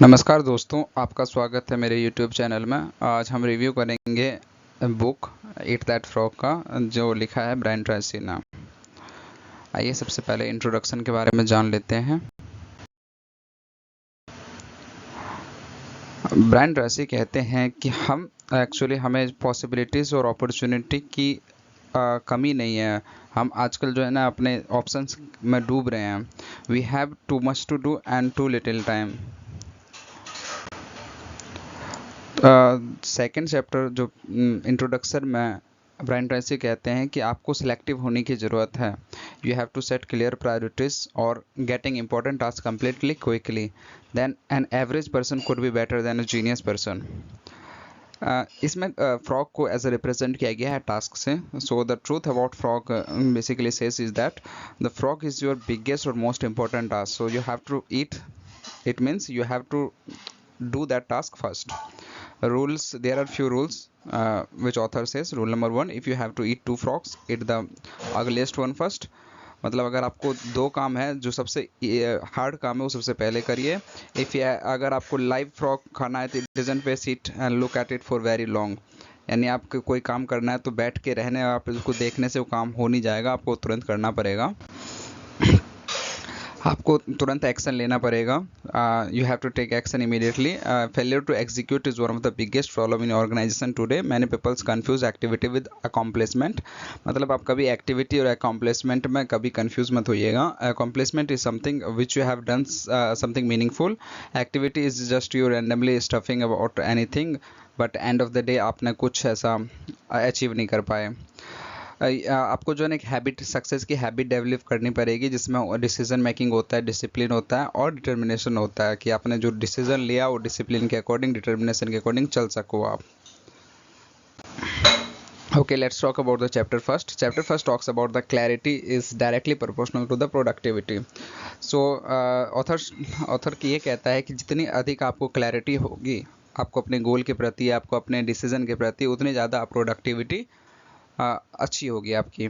नमस्कार दोस्तों, आपका स्वागत है मेरे YouTube चैनल में। आज हम रिव्यू करेंगे बुक ईट दैट फ्रॉग का, जो लिखा है ब्रायन ट्रेसी ने। आइए सबसे पहले इंट्रोडक्शन के बारे में जान लेते हैं। ब्रायन ट्रेसी कहते हैं कि हमें पॉसिबिलिटीज़ और अपॉर्चुनिटी की कमी नहीं है। हम आजकल जो है ना अपने ऑप्शंस में डूब रहे हैं। We have too much to do and too little time. Second chapter जो इंट्रोडक्शन में ब्रायन ट्रेसी कहते हैं कि आपको सिलेक्टिव होने की ज़रूरत है। You have to set clear priorities और getting important task completely quickly, then an average person could be better than a genius person. इसमें फ्रॉग को एज अ रिप्रेजेंट किया गया है टास्क से। So the truth about frog basically says is that the frog is your biggest और most important task, so you have to eat it means you have to do that task first. Rules, there are few rules which author says. Rule number 1, if you have to eat 2 frogs, eat the ugliest one first. मतलब अगर आपको 2 काम है, जो सबसे hard काम है वो सबसे पहले करिए। अगर आपको लाइव फ्रॉग खाना है तो doesn't way sit and look at it for very long. यानी आपको कोई काम करना है तो बैठ के रहने, आप उसको देखने से वो काम हो नहीं जाएगा, आपको तुरंत करना पड़ेगा। आपको तुरंत एक्शन लेना पड़ेगा। You have to take action immediately. Failure to execute is one of the biggest problem in organisation today. Many peoples confuse activity with accomplishment. मतलब आप कभी एक्टिविटी और अकॉम्प्लिशमेंट में कभी कंफ्यूज मत होइएगा। Accomplishment is something which you have done something meaningful. Activity is just you randomly stuffing about anything, but end of the day आपने कुछ ऐसा अचीव नहीं कर पाए। आपको जो है ना एक हैबिट, सक्सेस की हैबिट डेवलप करनी पड़ेगी, जिसमें डिसीजन मेकिंग होता है, डिसिप्लिन होता है और डिटर्मिनेशन होता है, कि आपने जो डिसीजन लिया वो डिसिप्लिन के अकॉर्डिंग, डिटर्मिनेशन के अकॉर्डिंग चल सको आप। Okay, let's talk about the chapter first. Chapter first talks about the clarity is directly proportional to the productivity. So author की ये कहता है कि जितनी अधिक आपको क्लैरिटी होगी आपको अपने गोल के प्रति, आपको अपने डिसीजन के प्रति, उतनी ज़्यादा प्रोडक्टिविटी अच्छी होगी आपकी।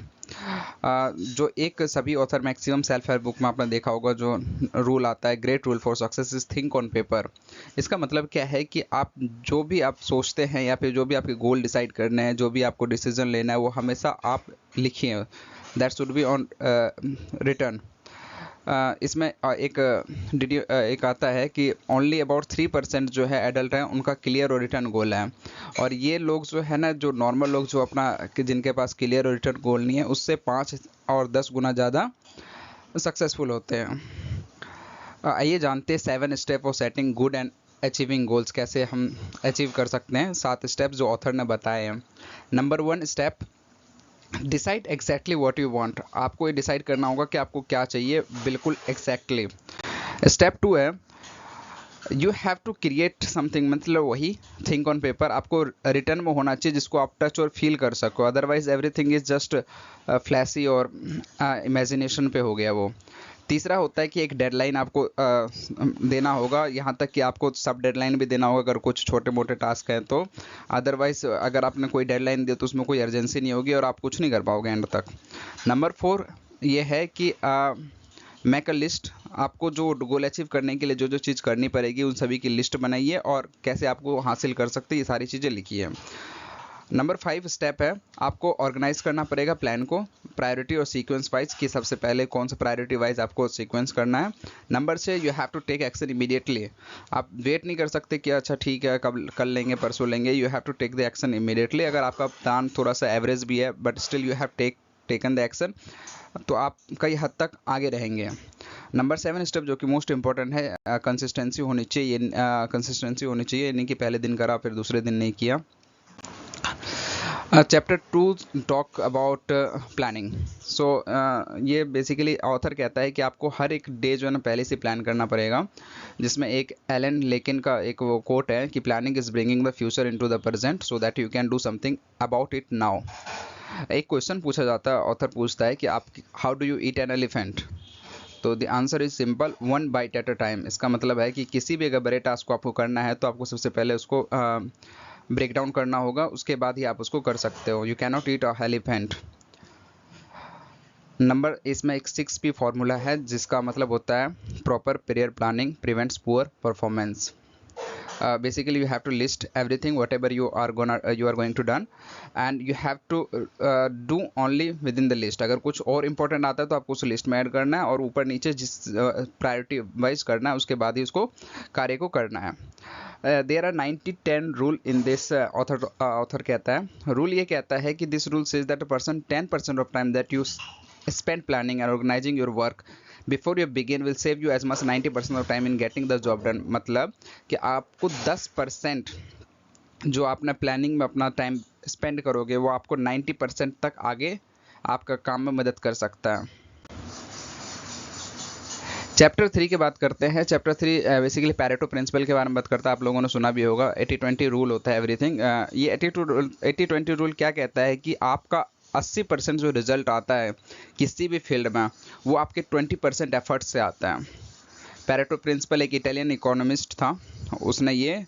जो एक सभी author maximum self help book में आपने देखा होगा, जो रूल आता है, great rule for success is think on paper. इसका मतलब क्या है कि आप जो भी आप सोचते हैं या फिर जो भी आपके गोल डिसाइड करने हैं, जो भी आपको डिसीजन लेना है, वो हमेशा आप लिखिए। That should be on return. इसमें एक आता है कि ओनली अबाउट 3% जो है एडल्ट हैं, उनका क्लियर और रिटर्न गोल है। और ये लोग जो है ना, जो नॉर्मल लोग जो अपना जिनके पास क्लियर और रिटर्न गोल नहीं है, उससे 5 और 10 गुना ज़्यादा सक्सेसफुल होते हैं। आइए जानते हैं 7 step of setting good and achieving goals, कैसे हम अचीव कर सकते हैं। 7 स्टेप जो ऑथर ने बताए हैं। Number 1 step, decide exactly what you want. आपको ये डिसाइड करना होगा कि आपको क्या चाहिए, बिल्कुल एग्जैक्टली। स्टेप 2 है, you have to create something, मतलब वही थिंक ऑन पेपर। आपको रिटर्न में होना चाहिए जिसको आप टच और फील कर सको, otherwise everything is just flashy और इमेजिनेशन पे हो गया वो। तीसरा होता है कि एक डेडलाइन आपको देना होगा, यहाँ तक कि आपको सब डेडलाइन भी देना होगा अगर कुछ छोटे मोटे टास्क हैं तो। अदरवाइज अगर आपने कोई डेडलाइन दी तो उसमें कोई अर्जेंसी नहीं होगी और आप कुछ नहीं कर पाओगे एंड तक। नंबर 4 ये है कि मेक अ लिस्ट। आपको जो गोल अचीव करने के लिए जो जो चीज़ करनी पड़ेगी उन सभी की लिस्ट बनाइए और कैसे आपको हासिल कर सकते हैं ये सारी चीज़ें लिखिए। नंबर 5 स्टेप है, आपको ऑर्गेनाइज करना पड़ेगा प्लान को प्रायोरिटी और सीक्वेंस वाइज, कि सबसे पहले कौन सा प्रायोरिटी वाइज आपको सीक्वेंस करना है। Number 6, you have to take action immediately. आप वेट नहीं कर सकते कि अच्छा ठीक है कब कल लेंगे परसों लेंगे। You have to take the action immediately. अगर आपका प्लान थोड़ा सा एवरेज भी है but still you have taken the action, तो आप कई हद तक आगे रहेंगे। नंबर 7 स्टेप जो कि मोस्ट इंपॉर्टेंट है, कंसिस्टेंसी होनी चाहिए, यानी कि पहले दिन करा फिर दूसरे दिन नहीं किया। Chapter 2 talk about planning. So ये बेसिकली ऑथर कहता है कि आपको हर एक डे जो है ना पहले से प्लान करना पड़ेगा, जिसमें एक एलन लेकिन का एक वो कोट है कि planning is bringing the future into the present so that you can do something about it now. एक क्वेश्चन पूछा जाता है, ऑथर पूछता है कि आप how do you eat an elephant, तो the answer is simple, 1 bite at a time. इसका मतलब है कि किसी भी अगर बड़े टास्क को आपको करना है तो आपको सबसे पहले उसको ब्रेक डाउन करना होगा, उसके बाद ही आप उसको कर सकते हो। You can not eat a elephant. Number इसमें एक 6P फॉर्मूला है जिसका मतलब होता है proper period planning prevents poor performance. Basically you have to list everything whatever you are going to done and you have to do only within the list. अगर कुछ और important आता है तो आपको उस लिस्ट में ऐड करना है और ऊपर नीचे जिस प्रायोरिटी वाइज करना है उसके बाद ही उसको कार्य को करना है. There are 90-10 rule in this. Author कहता है रूल ये कहता है कि this rule says that a person 10% of time that you spend planning and organizing your work before you begin will save you as much 90% of time in getting the job done. मतलब कि आपको 10% जो आपने planning में अपना time spend करोगे वो आपको 90% तक आगे आपका काम में मदद कर सकता है. चैप्टर 3 की बात करते हैं. चैप्टर 3 बेसिकली पैरेटो प्रिंसिपल के बारे में बात करता है. आप लोगों ने सुना भी होगा 80-20 रूल होता है एवरीथिंग. ये 80-20 रूल क्या कहता है कि आपका 80% जो रिजल्ट आता है किसी भी फील्ड में वो आपके 20% एफर्ट से आता है. पैरेटो प्रिंसिपल एक इटालियन इकोनॉमिस्ट था, उसने ये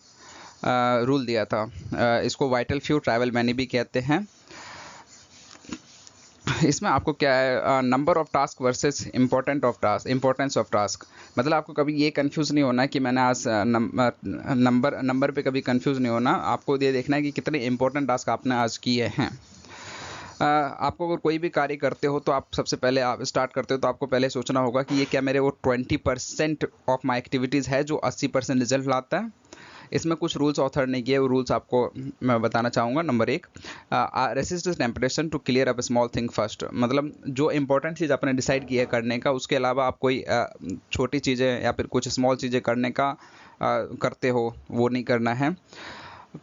रूल दिया था. इसको वाइटल फ्यू ट्रैवल मैनी भी कहते हैं. इसमें आपको क्या है number of task versus importance of task. मतलब आपको कभी ये कंफ्यूज नहीं होना कि मैंने आज नंबर पे कभी कंफ्यूज नहीं होना. आपको ये देखना है कि कितने इंपॉर्टेंट टास्क आपने आज किए हैं. आपको अगर कोई भी कार्य करते हो तो आप सबसे पहले आप स्टार्ट करते हो तो आपको पहले सोचना होगा कि ये क्या मेरे वो 20% ऑफ माई एक्टिविटीज़ है जो 80% रिजल्ट लाता है. इसमें कुछ रूल्स ऑथर ने किए, वो रूल्स आपको मैं बताना चाहूँगा. Number 1, resist temptation to clear up small thing first. मतलब जो इंपॉर्टेंट चीज़ आपने डिसाइड किया है करने का उसके अलावा आप कोई छोटी चीज़ें या फिर कुछ स्मॉल चीज़ें करने का करते हो वो नहीं करना है.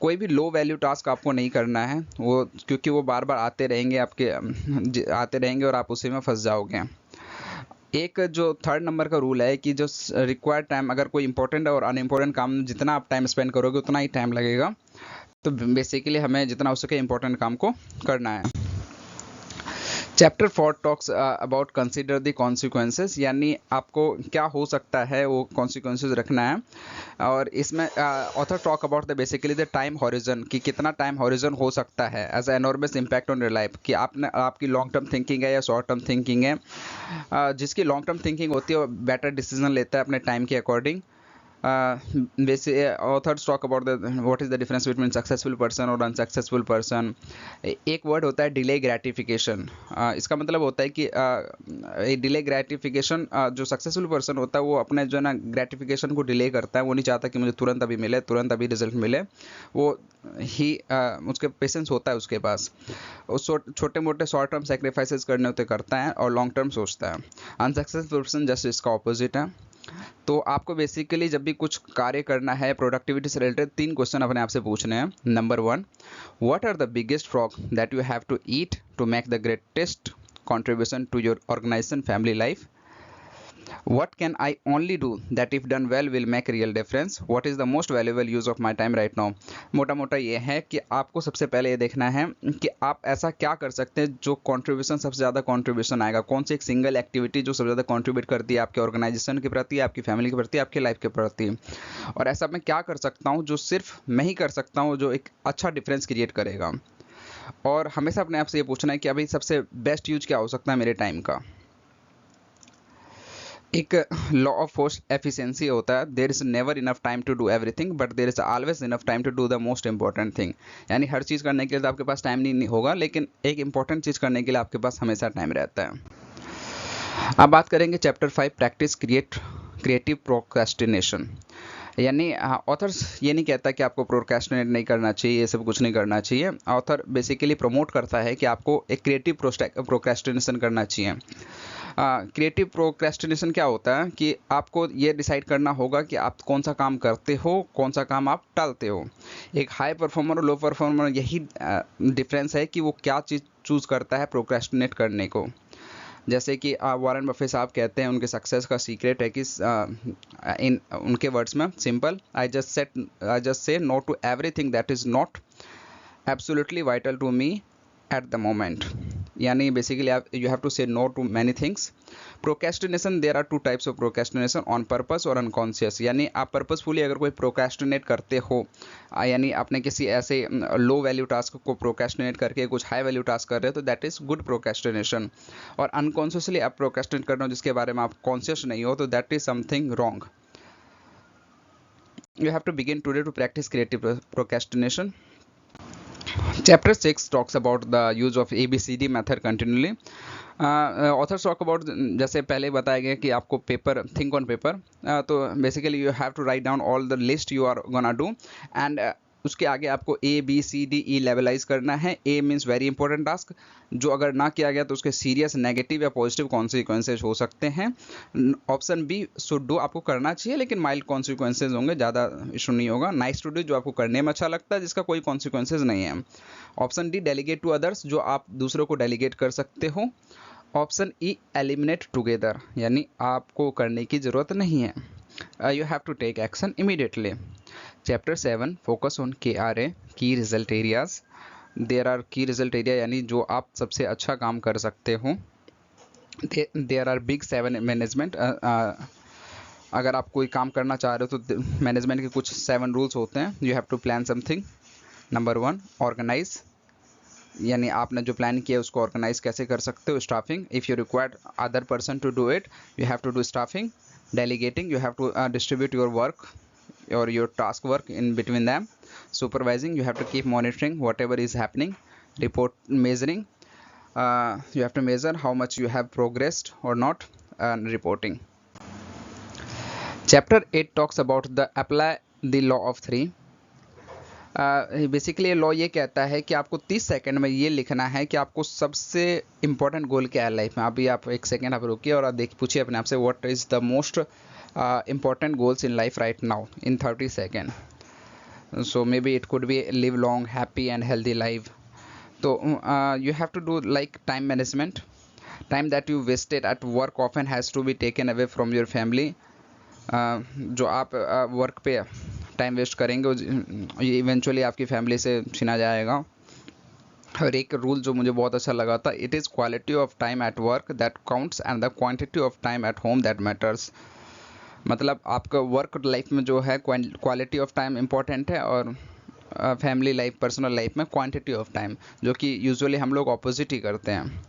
कोई भी लो वैल्यू टास्क आपको नहीं करना है वो, क्योंकि वो बार बार आते रहेंगे और आप उसी में फंस जाओगे. एक जो 3rd नंबर का रूल है कि जो रिक्वायर्ड टाइम, अगर कोई इंपॉर्टेंट और अनइम्पोर्टेंट काम जितना आप टाइम स्पेंड करोगे उतना ही टाइम लगेगा. तो बेसिकली हमें जितना हो सके इंपॉर्टेंट काम को करना है. Chapter 4 talks about consider the consequences, यानी आपको क्या हो सकता है वो कॉन्सिक्वेंसेस रखना है. और इसमें author talk about the basically the time horizon, कि कितना टाइम हॉरिजन हो सकता है has enormous impact on your life. कि आपकी लॉन्ग टर्म थिंकिंग है या शॉर्ट टर्म थिंकिंग है. जिसकी लॉन्ग टर्म थिंकिंग होती है वो बेटर डिसीजन लेता है अपने टाइम के according. Authors talk about what is the difference between successful person और अनसक्सेसफुल पर्सन. एक वर्ड होता है डिले ग्रेटिफिकेशन. इसका मतलब होता है कि डिले ग्रेटिफिकेशन, जो सक्सेसफुल पर्सन होता है वो अपने जो है ना ग्रेटिफिकेशन को डिले करता है. वो नहीं चाहता कि मुझे तुरंत अभी मिले, तुरंत अभी रिजल्ट मिले. वो ही उसके पेशेंस होता है उसके पास. छोटे मोटे शॉर्ट टर्म सेक्रीफाइसेस करने होते करता है और लॉन्ग टर्म सोचता है. अनसक्सेसफुल पर्सन जस्ट इसका ऑपोजिट है. तो आपको बेसिकली जब भी कुछ कार्य करना है प्रोडक्टिविटी से रिलेटेड 3 क्वेश्चन अपने आप से पूछने हैं. Number 1, what are the biggest frog that you have to eat to make the greatest contribution to your organization family life. What can I only do that if done well will make real difference? What is the most valuable use of my time right now? मोटा मोटा ये है कि आपको सबसे पहले ये देखना है कि आप ऐसा क्या कर सकते हैं जो कंट्रीब्यूशन सबसे ज़्यादा कंट्रीब्यूशन आएगा. कौन सी एक सिंगल एक्टिविटी जो सबसे ज़्यादा कंट्रीब्यूट करती है आपके ऑर्गेनाइजेशन के प्रति, आपकी फैमिली के प्रति, आपकी लाइफ के प्रति. और ऐसा मैं क्या कर सकता हूँ जो सिर्फ मैं ही कर सकता हूँ जो एक अच्छा डिफरेंस क्रिएट करेगा. और हमेशा अपने आप से ये पूछना है कि अभी सबसे बेस्ट यूज क्या हो सकता है मेरे टाइम का. एक लॉ ऑफ फोर्स एफिशिएंसी होता है. There is never enough time to do everything but there is always enough time to do the most important thing. यानी हर चीज़ करने के लिए तो आपके पास टाइम नहीं होगा, लेकिन एक इंपॉर्टेंट चीज़ करने के लिए आपके पास हमेशा टाइम रहता है. अब बात करेंगे चैप्टर 5 प्रैक्टिस क्रिएटिव प्रोक्रेस्टिनेशन. यानी ऑथर्स ये नहीं कहता कि आपको प्रोक्रेस्टिनेट नहीं करना चाहिए, ये सब कुछ नहीं करना चाहिए. ऑथर बेसिकली प्रमोट करता है कि आपको एक क्रिएटिव प्रोक्रेस्टिनेशन करना चाहिए. क्रिएटिव प्रोक्रेस्टिनेशन क्या होता है कि आपको ये डिसाइड करना होगा कि आप कौन सा काम करते हो, कौन सा काम आप टालते हो. एक हाई परफॉर्मर और लो परफॉर्मर यही डिफरेंस है कि वो क्या चीज़ चूज़ करता है प्रोक्रेस्टिनेट करने को. जैसे कि वॉरेन बफेट साहब कहते हैं उनके सक्सेस का सीक्रेट है कि इन उनके वर्ड्स में simple, I just say no to everything that is not absolutely vital to me at the moment. यानी बेसिकली आप you have to say no to many things. Procrastination, there are two types of procrastination, on purpose और unconscious. यानी आप purposefully अगर कोई procrastinate करते हो, यानी आपने किसी ऐसे लो वैल्यू टास्क को प्रोक्रेस्टिनेट करके कुछ हाई वैल्यू टास्क कर रहे हो, तो दैट इज गुड प्रोक्रेस्टिनेशन। और अनकॉन्शियसली आप प्रोक्रेस्टिनेट कर रहे हो जिसके बारे में आप कॉन्शियस नहीं हो, तो that is something wrong. You have to begin today to practice creative procrastination. Chapter 6 talks about the use of ABCD method continually. Authors talk about, जैसे पहले बताया गया कि आपको पेपर, थिंक ऑन पेपर, तो basically you have to write down all the list you are gonna do, and उसके आगे आपको A B C D E लेवलाइज करना है। A means very important task, जो अगर ना किया गया तो उसके सीरियस नेगेटिव या पॉजिटिव कॉन्सिक्वेंसेज हो सकते हैं। ऑप्शन B शुड डू, आपको करना चाहिए लेकिन माइल्ड कॉन्सिक्वेंसेज होंगे, ज़्यादा इशू नहीं होगा। नाइस टू डू, जो आपको करने में अच्छा लगता है जिसका कोई कॉन्सिक्वेंसेज नहीं है। Option D delegate to others, जो आप दूसरों को डेलीगेट कर सकते हो। ऑप्शन E एलिमिनेट टुगेदर, यानी आपको करने की ज़रूरत नहीं है। You have to take action immediately. Chapter 7 focus on KRA, key result areas. There are key result area, यानी जो आप सबसे अच्छा काम कर सकते हो। There are big 7 management, अगर आप कोई काम करना चाह रहे हो तो मैनेजमेंट के कुछ 7 रूल्स होते हैं। You have to plan something. Number 1 organize, यानी आपने जो प्लान किया उसको ऑर्गेनाइज कैसे कर सकते हो। Staffing, if you required other person to do it, you have to do staffing. Delegating, you have to distribute your work or your task work in between them. Supervising, you have to keep monitoring whatever is happening. Report, measuring, you have to measure how much you have progressed or not, and reporting. Chapter 8 talks about the apply the law of 3. Basically law ये कहता है कि आपको 30 second में ये लिखना है कि आपको सबसे इंपॉर्टेंट गोल क्या है लाइफ में। अभी आप एक सेकंड आप रुकिए और देख पूछिए अपने आप से, what is the most important goals in life right now in 30 second. So may be it could be live long happy and healthy life. तो you have to do like time management, time that you wasted at work often has to be taken away from your family. जो आप work पे time waste करेंगे ये eventually आपकी family से छीना जाएगा। और एक रूल जो मुझे बहुत अच्छा लगा था, it is quality of time at work that counts and the quantity of time at home that matters. मतलब आपका वर्क लाइफ में जो है क्वालिटी ऑफ टाइम इम्पॉर्टेंट है, और फैमिली लाइफ, पर्सनल लाइफ में क्वांटिटी ऑफ टाइम, जो कि यूजुअली हम लोग ऑपोजिट ही करते हैं।